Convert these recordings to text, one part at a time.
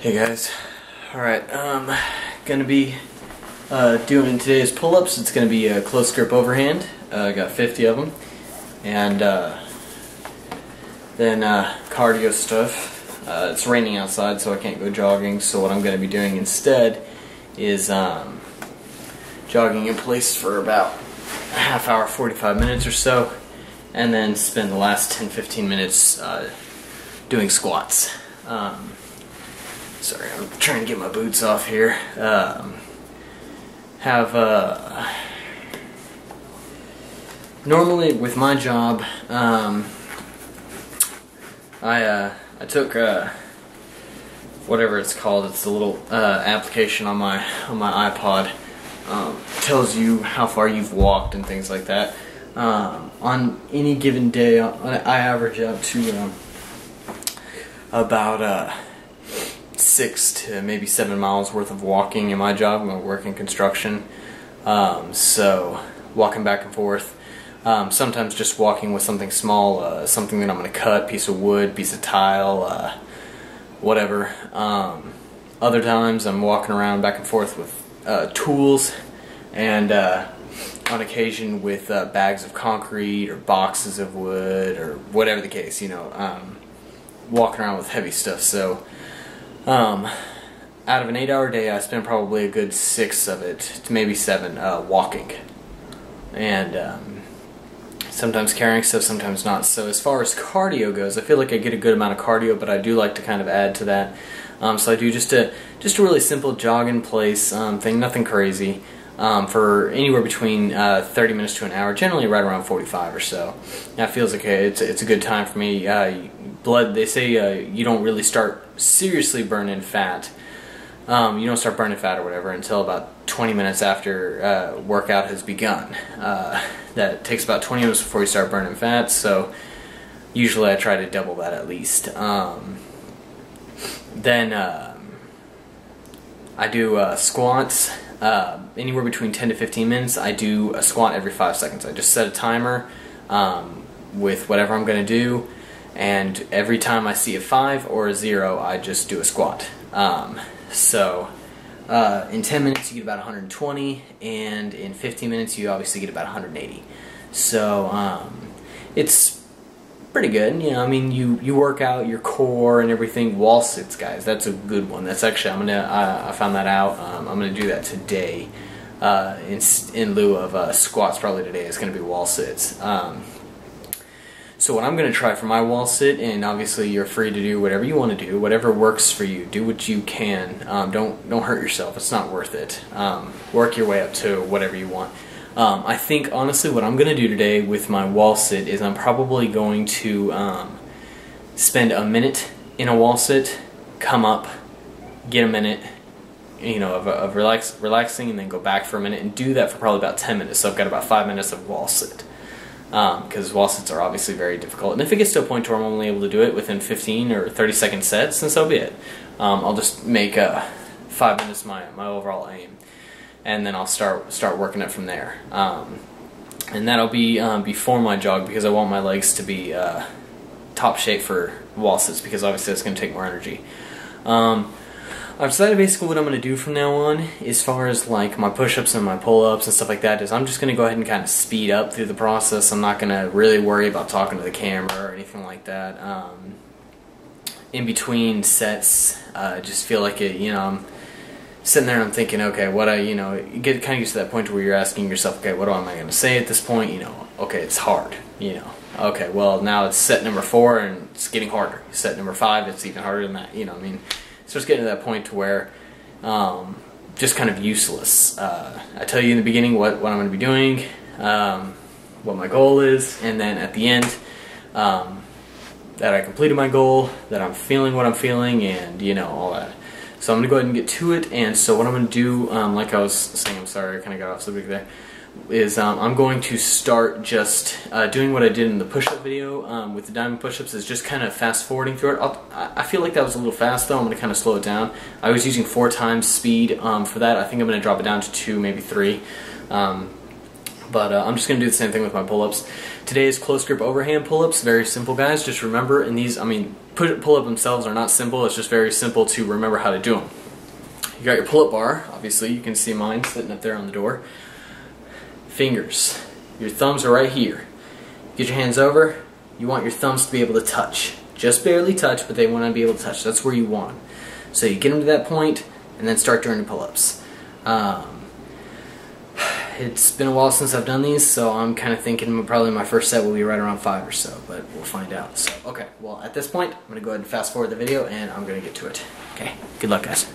Hey guys, alright, gonna be doing today's pull-ups. It's gonna be a close grip overhand. I got 50 of them. And then cardio stuff. It's raining outside, so I can't go jogging, so what I'm gonna be doing instead is jogging in place for about a half hour, 45 minutes or so, and then spend the last 10-15 minutes doing squats. Sorry, I'm trying to get my boots off here. Normally with my job, I took whatever it's called. It's a little application on my iPod. Tells you how far you've walked and things like that. On any given day, I average out to about 6 to maybe 7 miles worth of walking in my job. I work in construction, so walking back and forth. Sometimes just walking with something small, something that I'm going to cut, piece of wood, piece of tile, whatever. Other times I'm walking around back and forth with tools, and on occasion with bags of concrete or boxes of wood or whatever the case, you know, walking around with heavy stuff. So out of an 8-hour day, I spend probably a good 6 of it to maybe 7 walking, and sometimes carrying stuff, sometimes not. So as far as cardio goes, I feel like I get a good amount of cardio, but I do like to kind of add to that. So I do just a really simple jog in place thing, nothing crazy, for anywhere between 30 minutes to an hour, generally right around 45 or so. That feels okay. It's a good time for me. They say you don't really start seriously burning fat. You don't start burning fat or whatever until about 20 minutes after workout has begun. That takes about 20 minutes before you start burning fat, so usually I try to double that at least. Then I do squats anywhere between 10 to 15 minutes. I do a squat every 5 seconds. I just set a timer with whatever I'm going to do, and every time I see a 5 or a 0, I just do a squat. In 10 minutes you get about 120, and in 15 minutes you obviously get about 180. So it's pretty good. You know, I mean, you work out your core and everything. Wall sits, guys, that's a good one. That's actually, I found that out. I'm gonna do that today in lieu of squats. Probably today is gonna be wall sits. So what I'm going to try for my wall sit, and obviously you're free to do whatever you want to do, whatever works for you. Do what you can. Don't hurt yourself. It's not worth it. Work your way up to whatever you want. I think honestly what I'm going to do today with my wall sit is I'm probably going to spend a minute in a wall sit, come up, get a minute, you know, of relaxing, and then go back for a minute, and do that for probably about 10 minutes. So I've got about 5 minutes of wall sit. Because wall sits are obviously very difficult, and if it gets to a point where I'm only able to do it within 15 or 30-second sets, then so be it. I'll just make 5 minutes my overall aim, and then I'll start working it from there. And that'll be before my jog, because I want my legs to be top shape for wall sits, because obviously that's going to take more energy. I've decided basically what I'm going to do from now on, as far as like my push-ups and my pull-ups and stuff like that, is I'm just going to go ahead and kind of speed up through the process. I'm not going to really worry about talking to the camera or anything like that. In between sets, just feel like it, you know, I'm sitting there and I'm thinking, okay, you get kind of used to that point where you're asking yourself, okay, what am I going to say at this point? You know, okay, it's hard, you know. Okay, well, now it's set number 4 and it's getting harder. Set number 5, it's even harder than that, you know, I mean. So it's getting to that point to where just kind of useless. I tell you in the beginning what I'm going to be doing, what my goal is, and then at the end that I completed my goal, that I'm feeling what I'm feeling, and you know, all that. So I'm going to go ahead and get to it. And so what I'm going to do, like I was saying, I'm sorry, I kind of got off subject there, is I'm going to start just doing what I did in the push-up video with the diamond push-ups, is just kind of fast-forwarding through it. I feel like that was a little fast, though. I'm going to kind of slow it down. I was using 4 times speed for that. I think I'm going to drop it down to 2, maybe 3. But I'm just going to do the same thing with my pull-ups. Today is close grip overhand pull-ups. Very simple, guys. Just remember, in these, I mean, pull-up themselves are not simple. It's just very simple to remember how to do them. You got your pull-up bar. Obviously, you can see mine sitting up there on the door. Fingers. Your thumbs are right here. Get your hands over. You want your thumbs to be able to touch. Just barely touch, but they want to be able to touch. That's where you want them. So you get them to that point, and then start doing the pull-ups. It's been a while since I've done these, so I'm kind of thinking probably my first set will be right around 5 or so, but we'll find out. So, okay, well at this point, I'm going to go ahead and fast forward the video, and I'm going to get to it. Okay, good luck guys.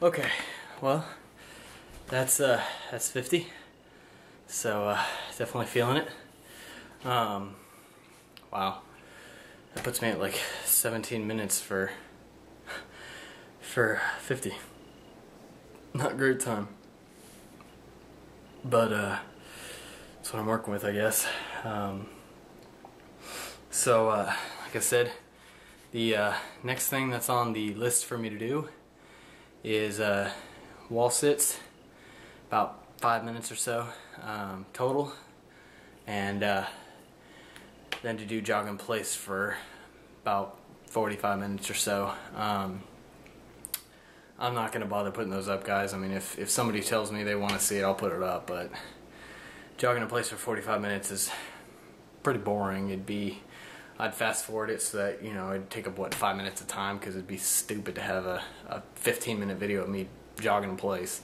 Okay, well, that's 50. So definitely feeling it. Wow, that puts me at like 17 minutes for 50. Not a great time, but that's what I'm working with, I guess. So like I said, the next thing that's on the list for me to do is wall sits, about 5 minutes or so total, and then to do jog in place for about 45 minutes or so. I'm not going to bother putting those up, guys. I mean, if somebody tells me they want to see it, I'll put it up, but jogging in place for 45 minutes is pretty boring. I'd fast forward it so that, you know, it'd take up, what, 5 minutes of time, because it'd be stupid to have a 15-minute video of me jogging in place.